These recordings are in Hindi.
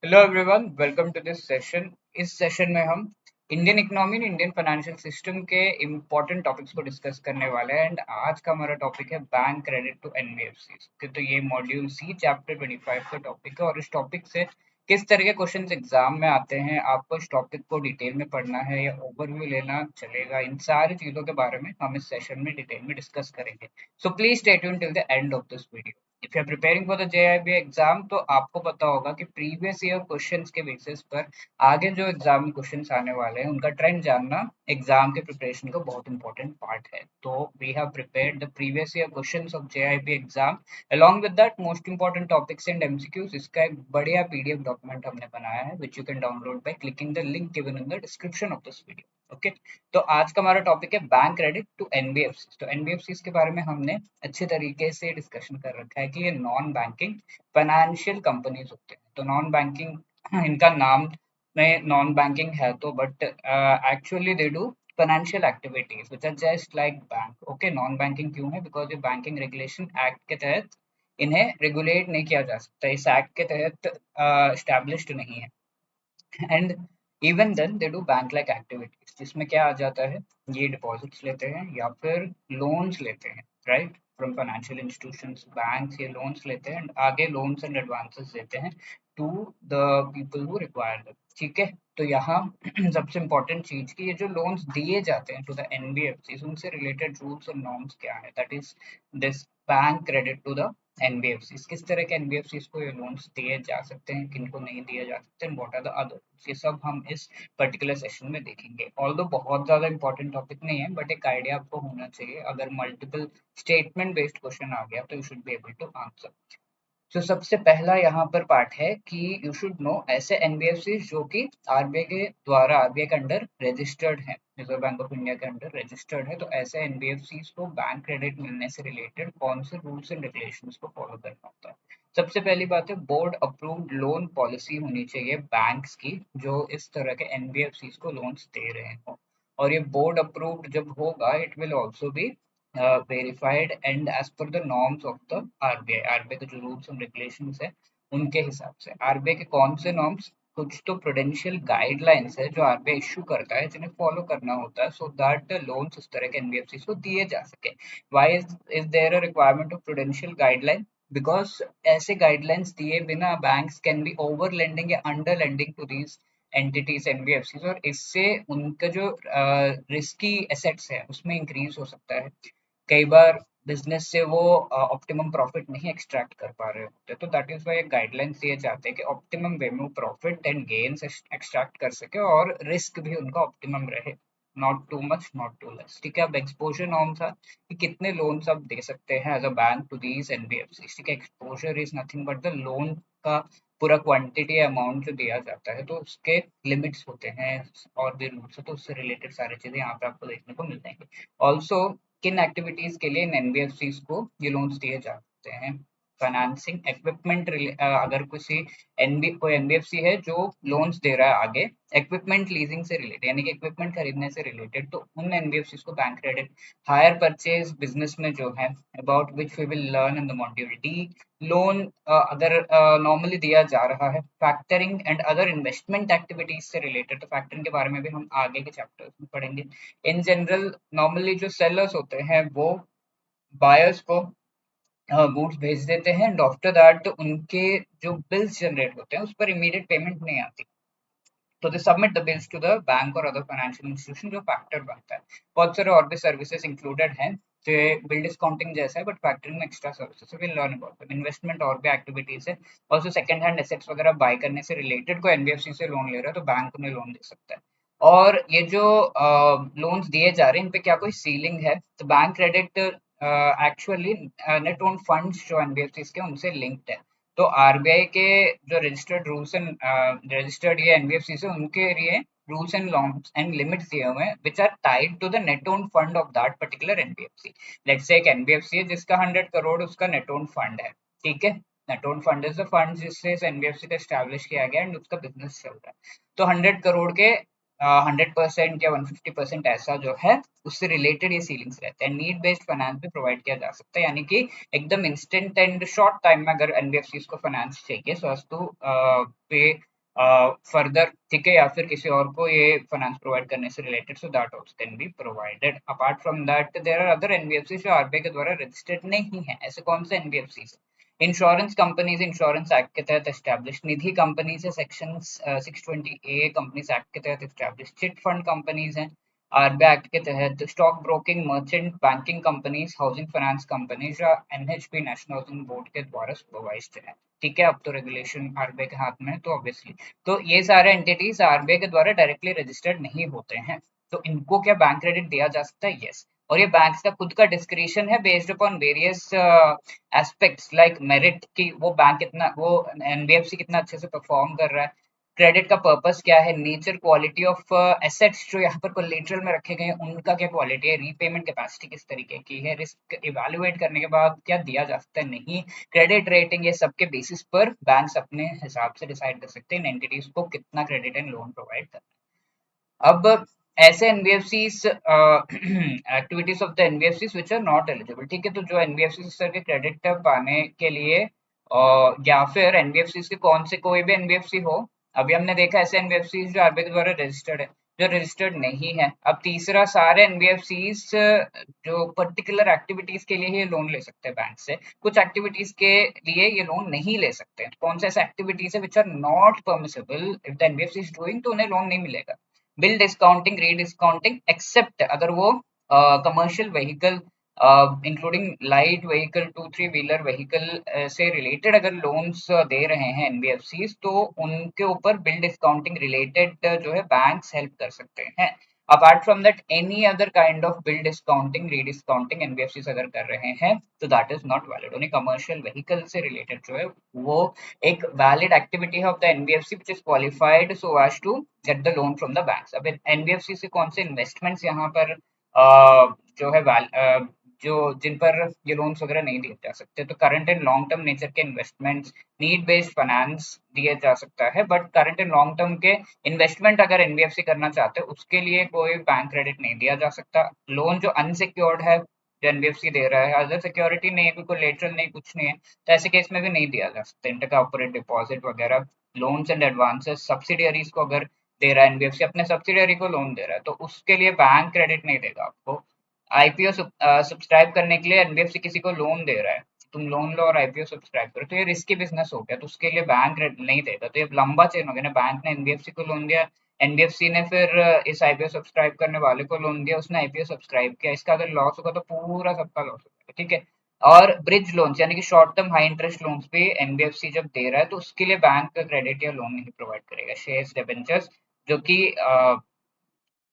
Hello everyone, welcome to this session. इस सेशन में हम इंडियन इकोनॉमी और इंडियन फाइनेंशियल सिस्टम के इम्पोर्टेंट टॉपिक्स को डिस्कस करने वाले हैं। एंड आज का हमारा टॉपिक है बैंक क्रेडिट टू एनबीएफसी। तो ये मॉड्यूल सी चैप्टर 25 का टॉपिक है और इस टॉपिक से किस तरह के क्वेश्चन एग्जाम में आते हैं, आपको इस टॉपिक को डिटेल में पढ़ना है या ओवरव्यू लेना चलेगा, इन सारी चीजों के बारे में हम इस सेशन में डिटेल में डिस्कस करेंगे। So please stay tune till the end of this video. If you are preparing for the JAIIB exam तो आपको पता होगा कि प्रीवियस ईयर क्वेश्चंस के बेसिस पर आगे जो एग्जाम में क्वेश्चंस आने वाले हैं उनका ट्रेंड जानना एग्जाम के प्रिपरेशन का बहुत इंपॉर्टेंट पार्ट है। तो we have prepared the previous year questions of JAIIB exam along with that most important topics and MCQs. इसका एक बढ़िया पीडीएफ डॉक्यूमेंट हमने बनाया है which you can download by clicking the link given in the description of this video. Okay, तो आज का हमारा टॉपिक है बैंक क्रेडिट टू एनबीएफसी। तो एनबीएफसी के बारे में हमने अच्छे तरीके से डिस्कशन कर रखा है कि ये नॉन बैंकिंग फाइनेंशियल कंपनीज होते हैं। तो नॉन बैंकिंग इनका नाम में नॉन बैंकिंग है तो but actually they do financial activities which are just like bank. Okay, non banking क्यों है? बिकॉज ये बैंकिंग रेगुलेशन एक्ट के तहत इन्हें रेगुलेट नहीं किया जा सकता, इस एक्ट के तहत स्टैब्लिश्ड नहीं है। And even then they do bank like activities जिसमें क्या आ जाता है, ये डिपॉजिट्स लेते हैं या फिर लोन्स लेते हैं, right, from financial institutions. Bank ये लोन्स लेते हैं and आगे लोन्स एंड एडवांसेस देते हैं to the people who require them. ठीक है, तो यहाँ सबसे इम्पोर्टेंट चीज की ये जो लोन्स दिए जाते हैं टू द एनबीएफसी उनसे रिलेटेड रूल्स और नॉर्म्स क्या है, that is this bank credit to the NBFC. किस तरह के एनबीएफसी को ये लोन्स दिए जा सकते हैं, किनको नहीं दिए जा सकते, व्हाट आर द अदर, ये सब हम इस पर्टिकुलर सेशन में देखेंगे। ऑल्दो बहुत ज्यादा इंपॉर्टेंट टॉपिक नहीं है बट एक आइडिया आपको होना चाहिए, अगर मल्टीपल स्टेटमेंट बेस्ड क्वेश्चन आ गया तो you should be able to answer. तो सबसे पहला यहाँ पर पार्ट है कि यू शुड नो ऐसे एनबीएफसी जो कि आरबीआई के द्वारा, आरबीआई के अंडर रजिस्टर्ड है, रिजर्व बैंक ऑफ इंडिया के अंडर रजिस्टर्ड है। तो ऐसे एनबीएफसी को बैंक क्रेडिट मिलने से रिलेटेड कौन से रूल्स एंड रेगुलेशंस को फॉलो करना होता है? सबसे पहली बात है, बोर्ड अप्रूव्ड लोन पॉलिसी होनी चाहिए बैंक्स की जो इस तरह के एनबीएफसी को लोन्स दे रहे हो। और ये बोर्ड अप्रूव्ड जब होगा it will also be verified and as per the norms of the RBI. RBI के जो रूल्स एंड रेगुलेशंस है उनके हिसाब से। आरबीआई के कौन से नॉर्म्स? कुछ तो प्रूडेंशियल गाइडलाइंस है जो आरबीआई इशू करता है जिन्हें फॉलो करना होता है सो दैट लोन्स इस तरह के एनबीएफसी को दिए जा सके। Why is there a requirement of prudential guideline? Because ऐसे गाइडलाइंस दिए बिना banks can be over lending या under lending to these entities NBFC, और इससे उनका जो रिस्की एसेट्स है उसमें इंक्रीज हो सकता है। कई बार बिजनेस से वो ऑप्टिमम प्रॉफिट नहीं एक्सट्रैक्ट कर पा रहे होते, तो दैट इज वाई गाइडलाइंस दिए जाते हैं कि ऑप्टिमम वे में प्रॉफिट एंड गेन्स एक्सट्रैक्ट कर सके और रिस्क भी उनका ऑप्टिमम रहे, not too much not too less. ठीक है, अब एक्सपोजर नॉर्म था कि कितने लोन्स आप दे सकते हैं as a bank to these NBFC. ठीक है, exposure is nothing but the loan का पूरा क्वांटिटी अमाउंट जो दिया जाता है, तो उसके लिमिट्स होते हैं और भी रूल्स है, तो उससे रिलेटेड सारी चीजें यहाँ पे आपको देखने को मिल जाएंगी। ऑल्सो किन एक्टिविटीज के लिए इन एनबीएफसी को ये लोन्स दिए जाते हैं? फाइनेंसिंग इक्विपमेंट, अगर किसी कोई एनबीएफसी है जो लोन्स दे रहा है आगे इक्विपमेंट लीजिंग से रिलेटेड, यानी कि इक्विपमेंट खरीदने से रिलेटेड, तो उन एनबीएफसी को bank credit. Hire purchase business में जो है about which we will learn in the module D, loan अगर नॉर्मली दिया जा रहा है। Factoring and other investment activities से रिलेटेड, तो फैक्टरिंग के बारे में भी हम आगे के चैप्टर्स में पढ़ेंगे। इन जनरल नॉर्मली जो सेलर्स होते हैं वो बायर्स को गुड्स भेज देते हैं एंड आफ्टर दैट उनके जो बिल्स जनरेट होते हैं उस पर इमीडिएट पेमेंट नहीं आती, तो they submit the bills to the bank और अदर फाइनेंशियल इंस्टीट्यूशन जो फैक्टर बनता है। बहुत सारे और भी सर्विसेज इंक्लूडेड हैं जो बिल डिस्काउंटिंग जैसा है बट फैक्टरिंग में extra services will learn about them. Investment और भी एक्टिविटीज है। ऑल्सो सेकंड हैंड एसेट्स वगैरह बाय करने से रिलेटेड कोई एनबीएफसी से लोन ले रहा है तो बैंक उन्हें लोन दे सकता है। और ये जो लोन्स दिए जा रहे हैं इन पे क्या कोई सीलिंग है? तो bank credit actually net own funds जो एनबीएफसी के उनसे लिंक्ड है। तो आरबीआई के जो रजिस्टर्ड रूल्स एंड रजिस्टर्ड ये एनबीएफसी से उनके लिए rules and norms and limits दिए हुए हैं which are tied to the net own fund of that particular NBFC. Let's say एक एनबीएफसी है जिसका 100 करोड़ उसका नेट ओन फंड है। ठीक है, net own fund is the fund जिससे इस एनबीएफसी का एस्टैब्लिश किया गया एंड उसका बिजनेस चल रहा है। तो 100 करोड़ के 100% या 150% ऐसा जो है उससे रिलेटेड ये सीलिंग्स रहते हैं। नीड बेस्ड फाइनेंस भी प्रोवाइड किया जा सकता है, यानी कि एकदम इंस्टेंट एंड शॉर्ट टाइम में अगर एनबीएफसी को फाइनेंस चाहिए सो एज टू पे फर्दर, ठीक है, या फिर किसी और को ये फाइनेंस प्रोवाइड करने से related, so that also can be provided. Apart from that there are other NBFC जो आरबीआई के द्वारा रजिस्टर्ड नहीं है। ऐसे कौन से NBFC? Insurance companies insurance act के तहत एस्टैब्लिश, निधि कंपनीज है सेक्शन 620 ए कंपनीज एक्ट के तहत एस्टैब्लिश, चिट फंड कंपनीज हैं आरबीआई एक्ट के तहत, stock broking merchant banking companies, housing finance companies या एनएचबी नेशनल हाउसिंग बोर्ड के द्वारा सुपरवाइज्ड है। ठीक है, अब तो रेगुलेशन आरबीआई के हाथ में है, तो ऑब्वियसली तो ये सारे एंटिटीज आरबीआई के द्वारा डायरेक्टली रजिस्टर्ड नहीं होते हैं। तो इनको क्या बैंक क्रेडिट दिया जा सकता है? यस। और ये बैंक्स का खुद का डिस्क्रिशन है based upon various aspects like merit की वो बैंक कितना, वो एनबीएफसी कितना अच्छे से परफॉर्म कर रहा है, क्रेडिट का पर्पस क्या है, नेचर क्वालिटी ऑफ एसेट्स जो यहाँ पर कोलेटरल में रखे गए हैं उनका क्या क्वालिटी है, रीपेमेंट कैपेसिटी किस तरीके की है, रिस्क इवैल्यूएट करने के बाद क्या दिया जा सकता है, नहीं, क्रेडिट रेटिंग, ये सब के बेसिस पर बैंक्स अपने हिसाब से डिसाइड कर सकते हैं इन एंटिटीज को कितना क्रेडिट एंड लोन प्रोवाइड करना है। अब ऐसे NBFCs activities of the NBFCs which are not eligible, ठीक है, तो जो एनबीएफसी इस तरह के क्रेडिट पाने के लिए या फिर एनबीएफसी के कौन से, कोई भी एनबीएफसी हो, अभी हमने देखा ऐसे एनबीएफसी जो आरबीआई के द्वारा रजिस्टर्ड है, जो रजिस्टर्ड नहीं है। अब तीसरा, सारे एनबीएफसीज जो पर्टिकुलर एक्टिविटीज के लिए ही लोन ले सकते हैं बैंक से, कुछ एक्टिविटीज के लिए ये लोन नहीं ले सकते। कौन से ऐसे एक्टिविटीज है which are not permissible if the NBFC is doing, तो उन्हें लोन नहीं मिलेगा। बिल डिस्काउंटिंग, रीडिस्काउंटिंग, एक्सेप्ट अगर वो commercial vehicle including light vehicle, two three wheeler vehicle से रिलेटेड अगर लोन्स दे रहे हैं एनबीएफसी, तो उनके ऊपर बिल डिस्काउंटिंग रिलेटेड जो है बैंक्स हेल्प कर सकते हैं। Apart from that any other kind of bill discounting, rediscounting NBFC अगर कर रहे हैं तो दैट इज नॉट वैलिड। उन्हें कमर्शियल व्हीकल से रिलेटेड जो है वो एक वैलिड एक्टिविटी है of the NBFC which is qualified so as to get the loan from the banks. अब एनबीएफसी से कौन से इन्वेस्टमेंट्स यहाँ पर जो है जो जिन पर ये लोन्स वगैरह नहीं दिए जा सकते, तो current and long term nature के इन्वेस्टमेंट्स, नीड बेस्ड फाइनेंस दिया जा सकता है, but current and long term के इन्वेस्टमेंट अगर एनबीएफसी करना चाहते हैं उसके लिए कोई बैंक क्रेडिट नहीं दिया जा सकता। लोन जो अनसिक्योर्ड है जो एनबीएफसी दे रहा है, अदर सिक्योरिटी नहीं है, कोई कोलेटरल नहीं, कुछ नहीं है, तो ऐसे केस में भी नहीं दिया जा सकता। इंटर कॉर्पोरेट डिपॉजिट वगैरह, लोन्स एंड एडवांसेस, सब्सिडियरीज को अगर दे रहा है एनबीएफसी, अपने सब्सिडियरी को लोन दे रहा है, तो उसके लिए बैंक क्रेडिट नहीं देगा आपको। आईपीओ सब्सक्राइब करने के लिए एनबीएफसी किसी को लोन दे रहा है, तुम लोन लो और आईपीओ सब्सक्राइब करो, तो ये रिस्की बिजनेस हो गया, तो उसके लिए बैंक नहीं देगा। तो ये लंबा चेन हो गया ना, बैंक ने एनबीएफसी को लोन दिया, एनबीएफसी ने फिर इस आईपीओ सब्सक्राइब करने वाले को लोन दिया, उसने आईपीओ सब्सक्राइब किया, इसका अगर लॉस होगा तो पूरा सबका लॉस होगा, ठीक है। और ब्रिज लोन्स यानी कि short term high interest loans भी एनबीएफसी जब दे रहा है तो उसके लिए बैंक का क्रेडिट या लोन नहीं प्रोवाइड करेगा। शेयर्स, डिबेंचर्स जो कि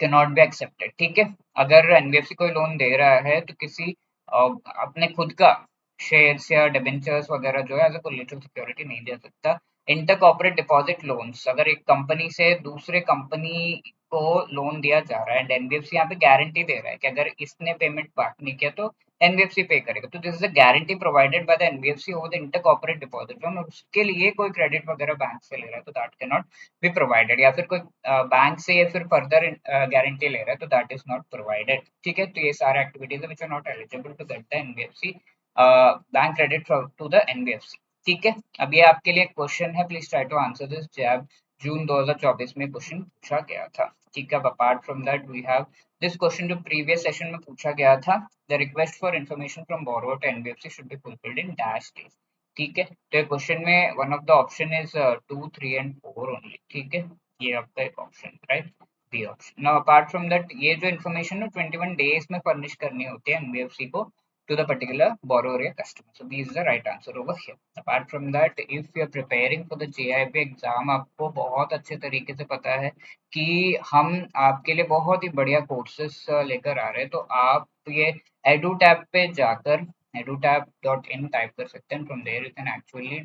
कैन नॉट बी एक्सेप्टेड, ठीक है। अगर एनबीएफसी कोई लोन दे रहा है तो किसी अपने खुद का शेयर्स या डिबेंचर्स वगैरह जो है एज अ कोलेटरल सिक्योरिटी नहीं दे सकता। इंटर कॉर्पोरेट डिपॉजिट लोन्स, अगर एक कंपनी से दूसरे कंपनी को लोन दिया जा रहा है एंड एनबीएफसी यहाँ पे गारंटी दे रहा है कि अगर इसने पेमेंट बैक नहीं किया तो एनबीएफसी पे करेगा, तो this is a guarantee provided by the NBFC over the inter corporate deposit loan, और उसके लिए कोई क्रेडिट वगैरह बैंक से ले रहा है तो that can not be provided. या फिर कोई बैंक से या फिर फर्दर गारंटी ले रहा है तो दैट इज नॉट प्रोवाइडेड, ठीक है। तो ये सारे एक्टिविटीज है which are not eligible to get the NBFC bank credit to the NBFC, ठीक है। अब ये आपके लिए क्वेश्चन है, please try to answer this. जब जून 2024 में क्वेश्चन पूछा गया था, ठीक है। Apart from that we have this question जो प्रीवियस सेशन में पूछा गया था, the request for information from borrower to NBFC should be fulfilled in dash days, ठीक है। तो ये क्वेश्चन में one of the option is 2, 3 and 4 only, ठीक है। ये आपका एक option, right, B option. Now apart from that ये जो इन्फॉर्मेशन है 21 डेज में फर्निश करनी होती है एनबीएफसी को to the particular borrower or customer. So B is the right answer over here. Apart from that, if you are preparing for the JIB exam, आपको बहुत अच्छे तरीके से पता है कि हम आपके लिए बहुत ही बढ़िया कोर्सेस लेकर आ रहे हैं, तो आप ये EduTab पे जाकर edutab.in टाइप कर सकते हैं, from there you can actually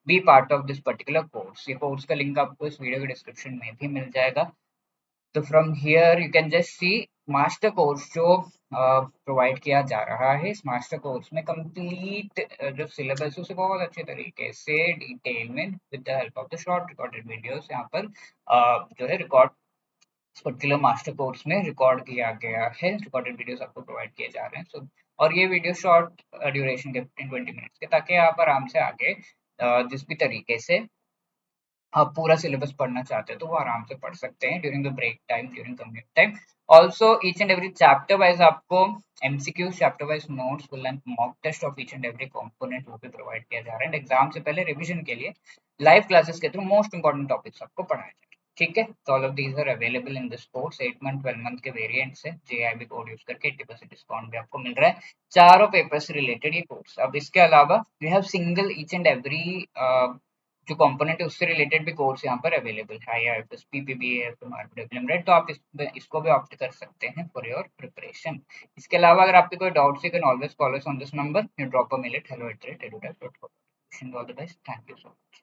be part of this particular course. ये कोर्स का लिंक आपको इस वीडियो के डिस्क्रिप्शन में भी मिल जाएगा। तो from here you can just see master course जो प्रोवाइड किया जा रहा है। इस मास्टर कोर्स में कंप्लीट जो सिलेबस है उसे बहुत अच्छे तरीके से डिटेल में with the help of the short recorded videos यहाँ पर जो है रिकॉर्ड इस पर्टिकुलर मास्टर कोर्स में रिकॉर्ड किया गया है, रिकॉर्डेड वीडियोस आपको प्रोवाइड किए जा रहे हैं। सो और ये वीडियो शॉर्ट ड्यूरेशन के 15-20 मिनट्स के, ताकि आप आराम से आगे जिस भी तरीके से आप पूरा सिलेबस पढ़ना चाहते हैं तो वो आराम से पढ़ सकते हैं during the break time, during commute time. Also each and every chapter wise आपको MCQ, chapter wise notes, full and mock test of each and every component वो भी प्रोवाइड किया जा रहा है। एंड एग्जाम से पहले रिवीजन के लिए लाइव क्लासेस के थ्रू मोस्ट इंपॉर्टेंट टॉपिक्स आपको पढ़ाए जाएंगे। ठीक है, तो all of these are available in this course. 8 month 12 month के वेरिएंट्स है, जेआईबी कोड यूज करके 80% डिस्काउंट भी आपको मिल रहा है चारों पेपर से रिलेटेड ये कोर्स। अब इसके अलावा we have single each and every जो कंपोनेंट है उससे रिलेटेड भी कोर्स यहाँ पर अवेलेबल है, आईआरएफएस, पीपीबीए, राइट। तो आप इसको भी ऑप्ट कर सकते हैं फॉर योर प्रिपरेशन। इसके अलावा अगर आपके कोई doubts, you can always call us on this number, you drop a mail at hello@edutech.com। All the best, thank you so much.